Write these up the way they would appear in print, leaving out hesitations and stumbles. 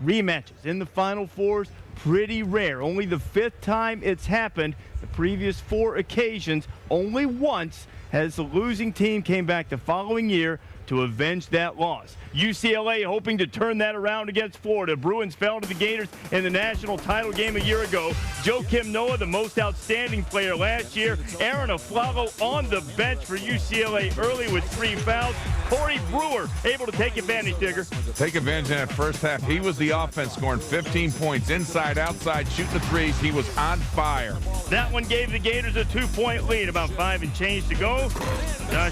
rematches in the Final Fours, pretty rare. Only the 5th time it's happened. The previous 4 occasions, only once has the losing team came back the following year to avenge that loss. UCLA hoping to turn that around against Florida. Bruins fell to the Gators in the national title game a year ago. Joakim Noah, the most outstanding player last year. Aaron Aflalo on the bench for UCLA early with 3 fouls. Corey Brewer able to take advantage, Digger. Take advantage in that first half. He was the offense, scoring 15 points, inside, outside, shooting the threes. He was on fire. That one gave the Gators a 2-point lead, about 5 and change to go.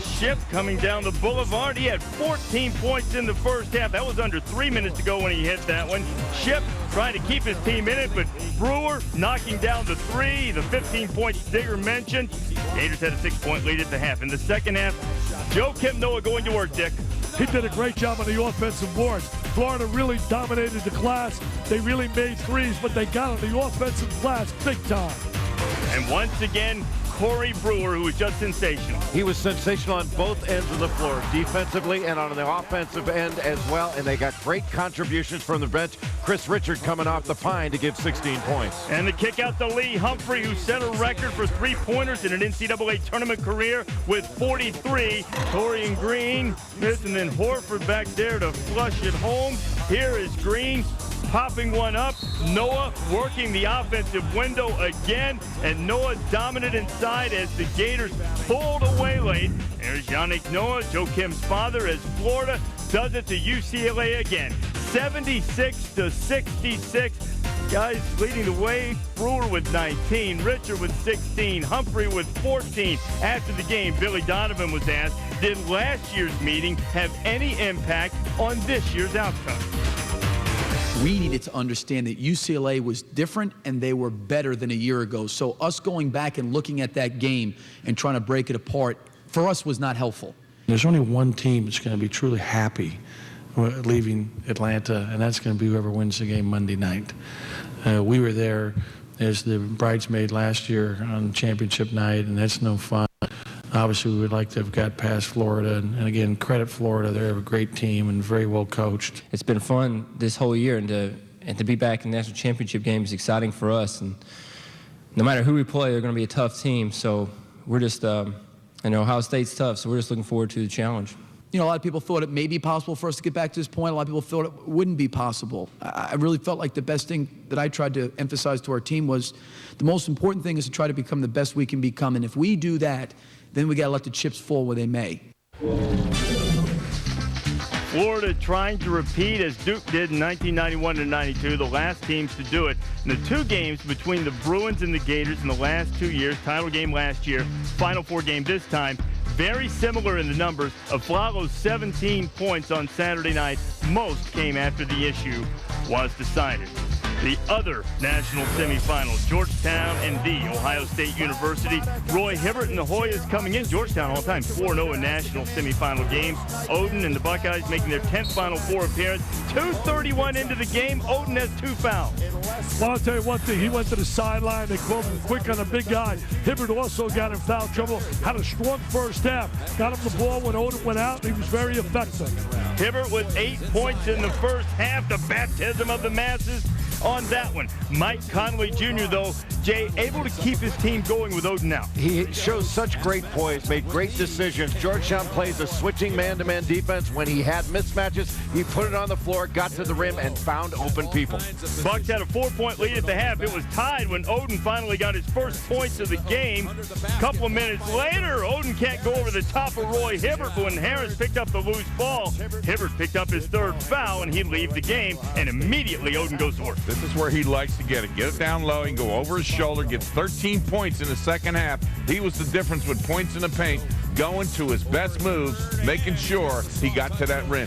Ship coming down the boulevard. He had 14 points in the first half. That was under 3 minutes to go when he hit that one. Ship trying to keep his team in it, but Brewer knocking down the 3, the 15 points Digger mentioned. Gators had a 6-point lead at the half. In the second half, Joakim Noah going to work, Dick. He did a great job on the offensive boards. Florida really dominated the glass. They really made threes, but they got on the offensive glass big time. And once again, Corey Brewer, who was just sensational. He was sensational on both ends of the floor, defensively and on the offensive end as well, and they got great contributions from the bench. Chris Richard coming off the pine to give 16 points. And the kick out to Lee Humphrey, who set a record for 3-pointers in an NCAA tournament career with 43. Torian Green, Smith, and then Horford back there to flush it home. Here is Green popping one up. Noah working the offensive window again, and Noah dominant inside as the Gators pulled away late. There's Yannick Noah, Joakim's father, as Florida does it to UCLA again. 76-66. Guys leading the way. Brewer with 19, Richard with 16, Humphrey with 14. After the game, Billy Donovan was asked, did last year's meeting have any impact on this year's outcome? We needed to understand that UCLA was different and they were better than a year ago. So us going back and looking at that game and trying to break it apart, for us, was not helpful. There's only one team that's going to be truly happy leaving Atlanta, and that's going to be whoever wins the game Monday night. We were there as the bridesmaid last year on championship night, and that's no fun. Obviously, we would like to have got past Florida, and again, credit Florida. They're a great team and very well coached. It's been fun this whole year, and to be back in the national championship game is exciting for us. And no matter who we play, they're going to be a tough team. So we're just, Ohio State's tough, so we're just looking forward to the challenge. You know, a lot of people thought it may be possible for us to get back to this point. A lot of people thought it wouldn't be possible. I really felt like the best thing that I tried to emphasize to our team was the most important thing is to try to become the best we can become. And if we do that, then we got to let the chips fall where they may. Florida trying to repeat as Duke did in 1991-92, the last teams to do it. In the 2 games between the Bruins and the Gators in the last 2 years, title game last year, Final Four game this time, very similar in the numbers. Aflalo's 17 points on Saturday night. Most came after the issue was decided. The other national semifinals, Georgetown and the Ohio State University. Roy Hibbert and the Hoyas coming in. Georgetown all-time 4-0 in national semifinal games. Oden and the Buckeyes making their 10th Final Four appearance. 2:31 into the game. Oden has 2 fouls. Well, I'll tell you one thing. He went to the sideline. They called him quick on a big guy. Hibbert also got in foul trouble. Had a strong first half. Got him the ball when Oden went out. He was very effective. Hibbert with 8 points in the first half. The baptism of the masses on that one. Mike Conley Jr., though, Jay, able to keep his team going with Oden out. He shows such great poise, made great decisions. Georgetown plays a switching man-to-man defense. When he had mismatches, he put it on the floor, got to the rim, and found open people. Bucks had a 4-point lead at the half. It was tied when Oden finally got his first points of the game. A couple of minutes later, Oden can't go over the top of Roy Hibbert when Harris picked up the loose ball. Hibbert picked up his 3rd foul, and he'd leave the game, and immediately Oden goes to work. This is where he likes to get it down low, he can go over his shoulder, gets 13 points in the second half. He was the difference with points in the paint, going to his best moves, making sure he got to that rim.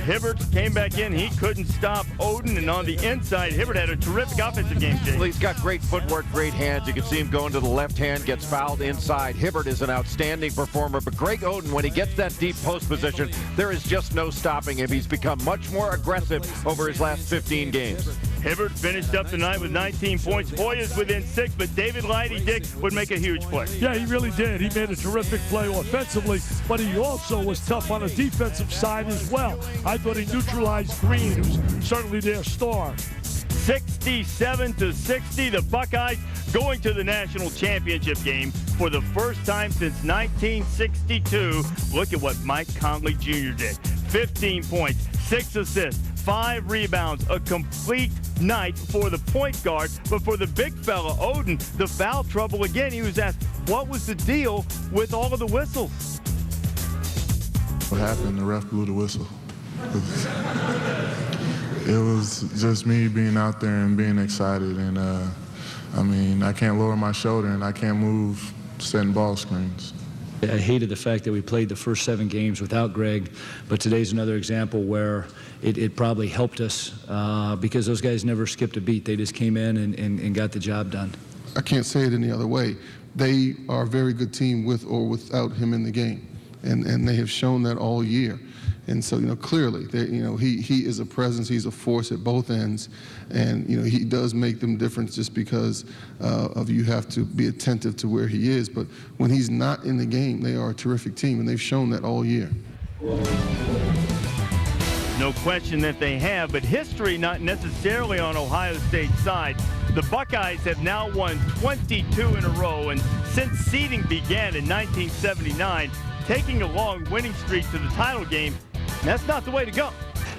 Hibbert came back in. He couldn't stop Oden, and on the inside, Hibbert had a terrific offensive game, Jay. Well, he's got great footwork, great hands. You can see him going to the left hand, gets fouled inside. Hibbert is an outstanding performer, but Greg Oden, when he gets that deep post position, there is just no stopping him. He's become much more aggressive over his last 15 games. Hibbert finished up the night with 19 points. Hoyas within 6, but David Lighty, Dick, would make a huge play. Yeah, he really did. He made a terrific play offensively, but he also was tough on the defensive side as well. I thought he neutralized Green, who's certainly their star. 67-60, the Buckeyes going to the national championship game for the first time since 1962. Look at what Mike Conley Jr. did. 15 points, 6 assists, 5 rebounds, a complete night for the point guard. But for the big fella, Oden, the foul trouble again. He was asked, what was the deal with all of the whistles? What happened? The ref blew the whistle. It was just me being out there and being excited. And, I mean, I can't lower my shoulder and I can't move setting ball screens. I hated the fact that we played the first 7 games without Greg, but today's another example where it probably helped us because those guys never skipped a beat. They just came in and got the job done. I can't say it any other way. They are a very good team with or without him in the game, and they have shown that all year. And so, clearly, he is a presence. He's a force at both ends, and he does make them difference just because of you have to be attentive to where he is. But when he's not in the game, they are a terrific team, and they've shown that all year. No question that they have, but history not necessarily on Ohio State's side. The Buckeyes have now won 22 in a row, and since seeding began in 1979, taking a long winning streak to the title game, that's not the way to go.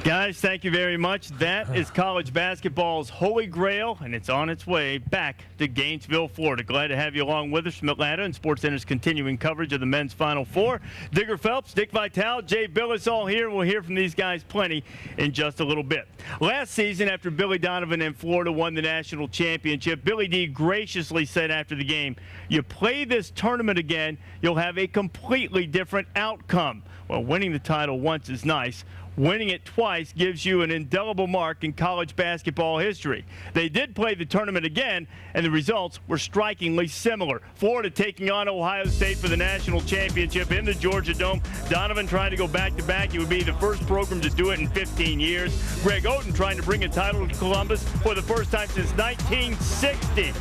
Guys, thank you very much. That is college basketball's holy grail, and it's on its way back to Gainesville, Florida. Glad to have you along with us from Atlanta and SportsCenter's continuing coverage of the men's Final Four. Digger Phelps, Dick Vitale, Jay Billis all here. We'll hear from these guys plenty in just a little bit. Last season, after Billy Donovan and Florida won the national championship, Billy D graciously said after the game, you play this tournament again, you'll have a completely different outcome. Well, winning the title once is nice. Winning it twice gives you an indelible mark in college basketball history. They did play the tournament again, and the results were strikingly similar. Florida taking on Ohio State for the national championship in the Georgia Dome. Donovan trying to go back-to-back. He would be the first program to do it in 15 years. Greg Oden trying to bring a title to Columbus for the first time since 1960.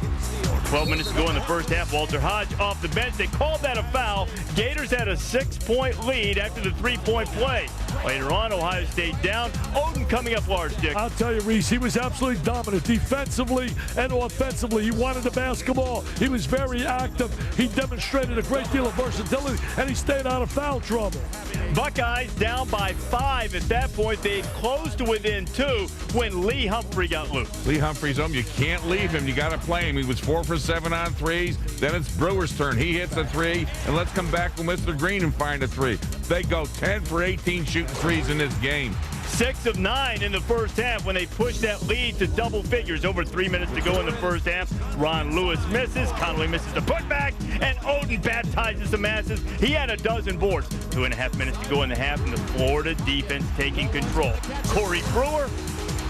12 minutes to go in the first half. Walter Hodge off the bench. They called that a foul. Gators had a 6-point lead after the 3-point play. Later on, Ohio State down. Oden coming up large, Dick. I'll tell you, Reese, he was absolutely dominant defensively and offensively. He wanted the basketball. He was very active. He demonstrated a great deal of versatility, and he stayed out of foul trouble. Buckeyes down by 5 at that point. They closed to within 2 when Lee Humphrey got loose. Lee Humphrey's home. You can't leave him. You got to play him. He was 4 for 7 on threes. Then it's Brewer's turn. He hits a 3, and let's come back with Mr. Green and find a 3. They go 10 for 18 shooting threes in this game. 6 of 9 in the first half when they pushed that lead to double figures. Over 3 minutes to go in the first half. Ron Lewis misses. Conley misses the putback. And Oden baptizes the masses. He had a dozen boards. 2.5 minutes to go in the half, and the Florida defense taking control. Corey Brewer,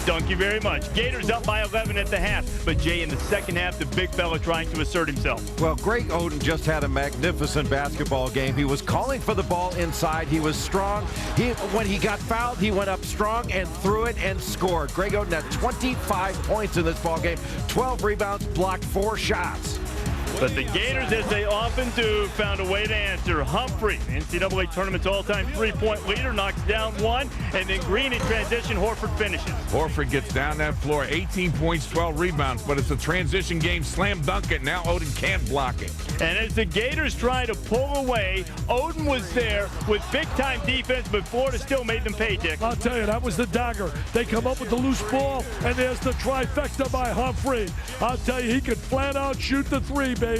thank you very much. Gators up by 11 at the half. But, Jay, in the second half, the big fella trying to assert himself. Well, Greg Oden just had a magnificent basketball game. He was calling for the ball inside. He was strong. When he got fouled, he went up strong and threw it and scored. Greg Oden had 25 points in this ball game, 12 rebounds, blocked 4 shots. But the Gators, as they often do, found a way to answer. Humphrey, NCAA tournament's all-time 3-point leader, knocks down 1, and then Green in transition, Horford finishes. Horford gets down that floor, 18 points, 12 rebounds, but it's a transition game, slam dunk it. Now Oden can't block it. And as the Gators try to pull away, Oden was there with big-time defense, but Florida still made them pay, Dick. I'll tell you, that was the dagger. They come up with the loose ball, and there's the trifecta by Humphrey. I'll tell you, he could flat out shoot the 3, baby.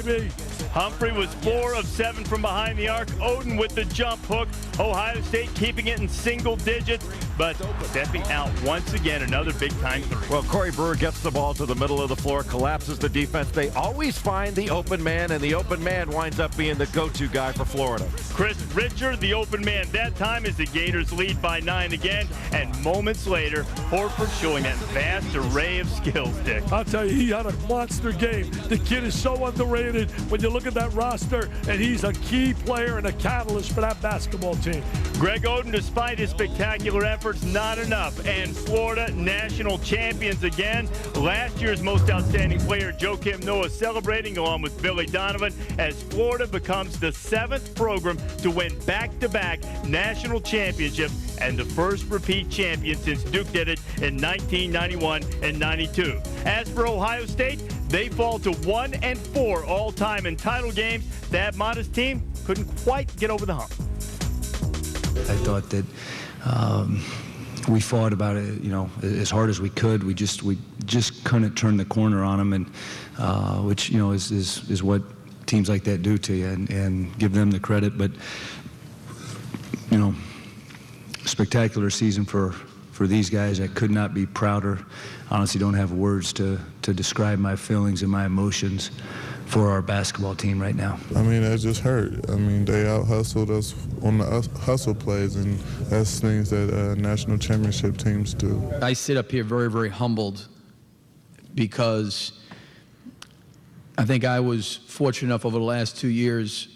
Humphrey was 4 of 7 from behind the arc. Oden with the jump hook. Ohio State keeping it in single digits, but stepping out once again, another big-time 3. Well, Corey Brewer gets the ball to the middle of the floor, collapses the defense. They always find the open man, and the open man winds up being the go-to guy for Florida. Chris Richard, the open man that time, as the Gators lead by 9 again, and moments later, Horford showing that vast array of skills, Dick. I'll tell you, he had a monster game. The kid is so underrated. When you look at that roster, and he's a key player and a catalyst for that basketball team. Greg Oden, despite his spectacular efforts, not enough. And Florida national champions again. Last year's most outstanding player, Joakim Noah, celebrating along with Billy Donovan as Florida becomes the 7th program to win back-to-back national championships and the first repeat champion since Duke did it in 1991 and 92. As for Ohio State, they fall to 1-4 all-time in title games. That modest team couldn't quite get over the hump. I thought that we fought about it, as hard as we could. We just couldn't turn the corner on them, and which is what teams like that do to you, and give them the credit. But spectacular season for these guys. I could not be prouder. Honestly, don't have words to describe my feelings and my emotions for our basketball team right now. I mean, that just hurt. I mean, they out-hustled us on the hustle plays, and that's things that national championship teams do. I sit up here very, very humbled because I think I was fortunate enough over the last 2 years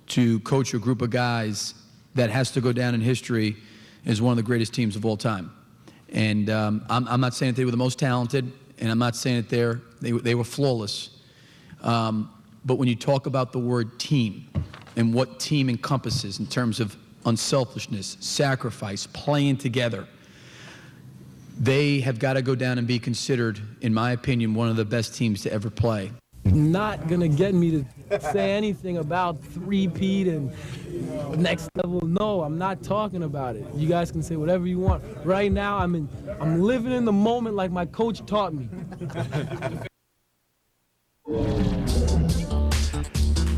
to coach a group of guys that has to go down in history as one of the greatest teams of all time. And I'm not saying that they were the most talented, and I'm not saying that they were flawless. But when you talk about the word team and what team encompasses in terms of unselfishness, sacrifice, playing together, they have got to go down and be considered, in my opinion, one of the best teams to ever play. Not going to get me to say anything about three-peat and next level. No, I'm not talking about it. You guys can say whatever you want. Right now, I'm living in the moment like my coach taught me.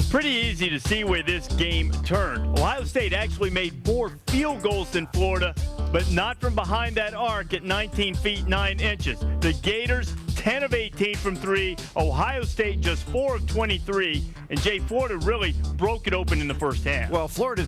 Pretty easy to see where this game turned. Ohio State actually made more field goals than Florida, but not from behind that arc at 19 feet 9 inches. The Gators, 10 of 18 from 3. Ohio State just 4 of 23. And Jay, Florida really broke it open in the first half. Well, Florida